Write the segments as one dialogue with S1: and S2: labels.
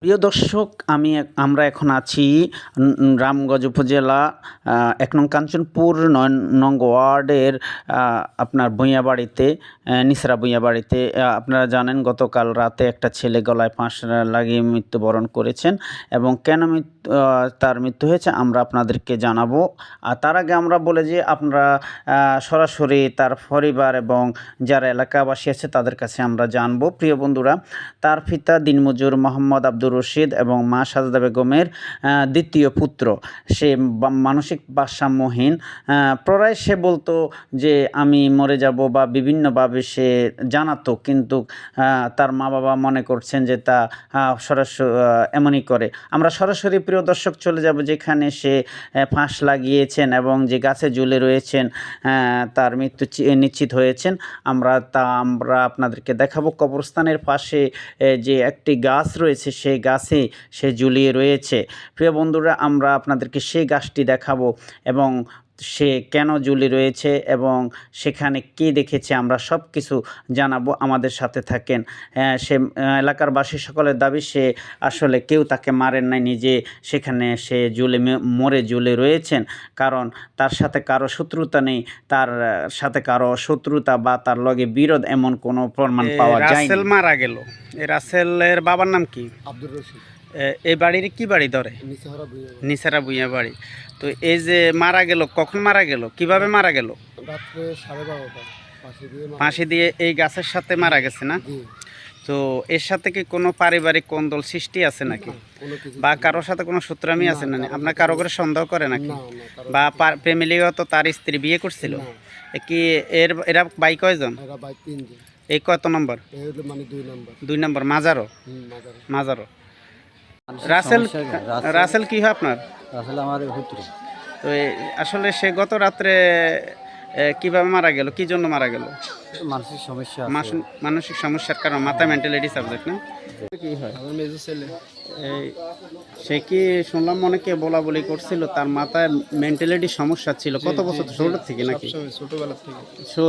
S1: প্রিয় দর্শক, আমরা এখন আছি রামগঞ্জ উপজেলা ১ নং কাঞ্চনপুর ৯ নং ওয়ার্ডের আপনার ভূঁইয়াবাড়িতে, নিসরা ভূঁইয়াবাড়িতে। আপনারা জানেন গতকাল রাতে একটা ছেলে গলায় ফাঁস লাগিয়ে মৃত্যুবরণ করেছেন এবং কেন তার মৃত্যু হয়েছে আমরা আপনাদেরকে জানাবো। আর তার আগে আমরা বলে যে আপনারা সরাসরি তার পরিবার এবং যারা এলাকাবাসী আছে তাদের কাছে আমরা জানবো। প্রিয় বন্ধুরা, তার পিতা দিনমজুর মোহাম্মদ আব্দুর রশিদ এবং মা সাজেদা বেগমের দ্বিতীয় পুত্র। সে মানসিক ভারসাম্যহীন। প্রায় সে বলতো যে আমি মরে যাব বা বিভিন্নভাবে সে জানাতো, কিন্তু তার মা বাবা মনে করছেন যে তা সরাসরি এমনই করে। আমরা সরাসরি প্রিয় দর্শক চলে যাব যেখানে সে ফাঁস লাগিয়েছেন এবং যে গাছে ঝুলে রয়েছেন, তার মৃত্যু নিশ্চিত হয়েছেন। আমরা আপনাদেরকে দেখাবো কবরস্থানের পাশে যে একটি গাছ রয়েছে, সেই গাছে সে ঝুলিয়ে রয়েছে। প্রিয় বন্ধুরা, আমরা আপনাদেরকে সেই গাছটি দেখাবো এবং সে কেন ঝুলি রয়েছে এবং সেখানে কী দেখেছে আমরা সব কিছু জানাবো। আমাদের সাথে থাকেন। সে এলাকার বাসী সকলের দাবি সে আসলে কেউ তাকে মারেন নাই, নিজে সেখানে সে মরে ঝুলে রয়েছেন। কারণ তার সাথে কারো শত্রুতা নেই, তার সাথে কারো শত্রুতা বা তার লগে বিরোধ এমন কোনো প্রমাণ পাওয়া যায়। রাসেল মারা গেল। এই রাসেলের বাবার নাম কি?
S2: আব্দুর রশিদ।
S1: এই বাড়ির কি বাড়ি ধরে? নিসারা ভূঁইয়া বাড়ি। তো এই যে মারা গেল, কখন মারা গেল, কিভাবে মারা গেল?
S2: রাত্রে 12:30
S1: ফাঁসি দিয়ে এই গাছের সাথে মারা গেছে না? তো এর সাথে কি কোনো পারিবারিক কোন্দল সৃষ্টি আছে নাকি, বা কারোর সাথে কোনো সূত্রামি আছে না? আপনার কারো করে সন্দেহ করে নাকি, বা প্রেমিলিগত তার স্ত্রী বিয়ে করছিল কি? এরা ভাই কয়জন? এই কত নম্বর?
S2: মানে
S1: 2 নম্বর। মাজারও। রাসেল কি হয় আপনার?
S2: রাসেল আমার পুত্র।
S1: তো আসলে সে গত রাত্রে কিভাবে মারা গেল, কি জন্য মারা গেল? মানসিক সমস্যার কারণ, মাথা মেন্টালিটি সাবজেক্ট না? কি হয়?
S2: আমার মেজো ছেলে।
S1: সে কি শুনলাম অনেকে বলা বলি করছিল তার মাথায় মেন্টালিটি সমস্যা ছিল। কত বছর? ছোট থেকে নাকি?
S2: ছোটবেলা থেকে।
S1: সো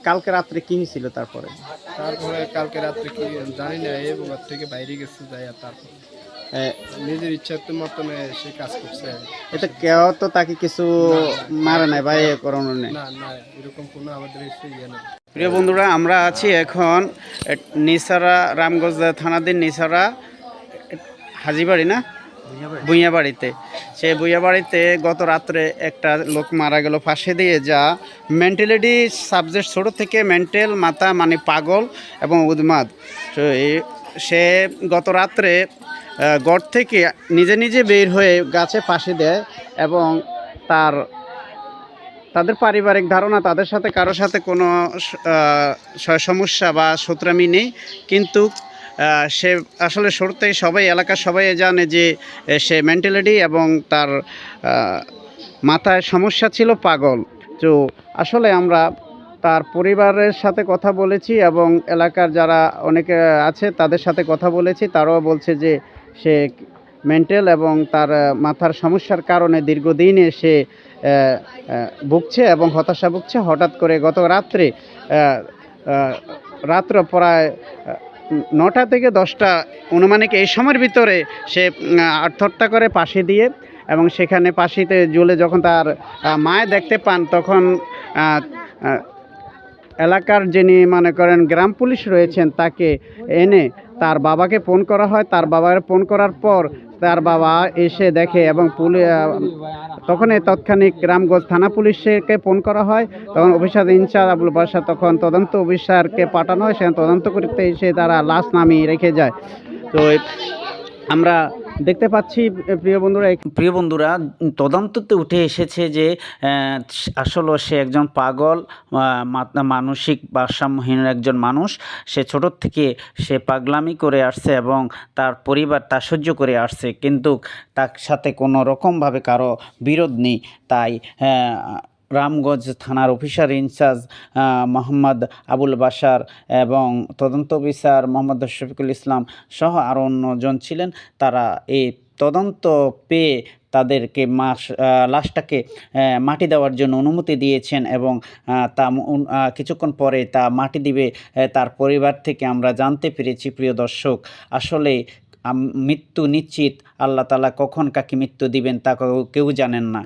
S1: কালকে রাত্রে কি হয়েছিল? তারপরে
S2: কালকে রাত্রে কি জানি না, এই বাবার থেকে বাইরে গেছে যাই, আর তারপর নিজের ইচ্ছার মতনে সে কাজ করছে।
S1: এটা কেউ তো তাকে কিছু মারে নাই বা করানো নেই?
S2: না, এরকম কোনো আমাদের ইয়ে নেই।
S1: প্রিয় বন্ধুরা, আমরা আছি এখন নিসারা, রামগঞ্জ থানাধীন নিসারা হাজিবাড়ি না, ভূঁইয়াবাড়িতে। সেই ভূঁইয়াবাড়িতে গত রাত্রে একটা লোক মারা গেল ফাঁসি দিয়ে, যা মেন্টালিটি সাবজেক্ট, ছোটো থেকে মেন্টাল, মাথা মানে পাগল এবং উন্মাদ। তো সে গত রাত্রে গড় থেকে নিজে বের হয়ে গাছে ফাঁসি দেয় এবং তাদের পারিবারিক ধারণা তাদের সাথে কারোর সাথে কোনো সমস্যা বা শত্রুতামি নেই, কিন্তু সে আসলে শুরুতেই সবাই, এলাকার সবাই জানে যে সে মেন্টালিটি এবং তার মাথায় সমস্যা ছিল, পাগল। তো আসলে আমরা তার পরিবারের সাথে কথা বলেছি এবং এলাকার যারা অনেকে আছে তাদের সাথে কথা বলেছি। তারাও বলছে যে সে মেন্টাল এবং তার মাথার সমস্যার কারণে দীর্ঘদিনে সে ভুগছে এবং হতাশা ভুগছে। হঠাৎ করে গত রাত্র প্রায় 9টা থেকে 10টা অনুমানিক এই সময়ের ভিতরে সে আত্মহত্যা করে পাশে দিয়ে, এবং সেখানে পাশিতে ঝুলে যখন তার মায়ে দেখতে পান, তখন এলাকার যিনি মনে করেন গ্রাম পুলিশ রয়েছেন তাকে এনে তার বাবাকে ফোন করা হয়। তার বাবার ফোন করার পর তার বাবা এসে দেখে এবং তখনই তৎক্ষণিক রামগঞ্জ থানা পুলিশকে ফোন করা হয়। তখন অফিসার ইনচার্জ আবুল বাশা, তখন তদন্ত অফিসারকে পাঠানো হয়। সেখানে তদন্ত করতে এসে তারা লাশ নামিয়ে রেখে যায়। তো আমরা দেখতে পাচ্ছি প্রিয় বন্ধুরা, তদন্ততে উঠে এসেছে যে আসলে সে একজন পাগল, মানসিক ভারসাম্যহীন একজন মানুষ। সে ছোটোর থেকে সে পাগলামি করে আসছে এবং তার পরিবার তা সহ্য করে আসছে, কিন্তু তার সাথে কোনো রকমভাবে কারো বিরোধ নেই। তাই রামগঞ্জ থানার অফিসার ইনচার্জ মোহাম্মদ আবুল বাশার এবং তদন্ত অফিসার মোহাম্মদ শফিকুল ইসলাম সহ আরও অন্যজন ছিলেন। তারা এই তদন্ত পেয়ে তাদেরকে লাশটাকে মাটি দেওয়ার জন্য অনুমতি দিয়েছেন এবং তা কিছুক্ষণ পরে তা মাটি দিবে তার পরিবার থেকে আমরা জানতে পেরেছি। প্রিয় দর্শক, আসলে মৃত্যু নিশ্চিত, আল্লাহ তাআলা কখন কাকে মৃত্যু দিবেন তা কেউ জানেন না।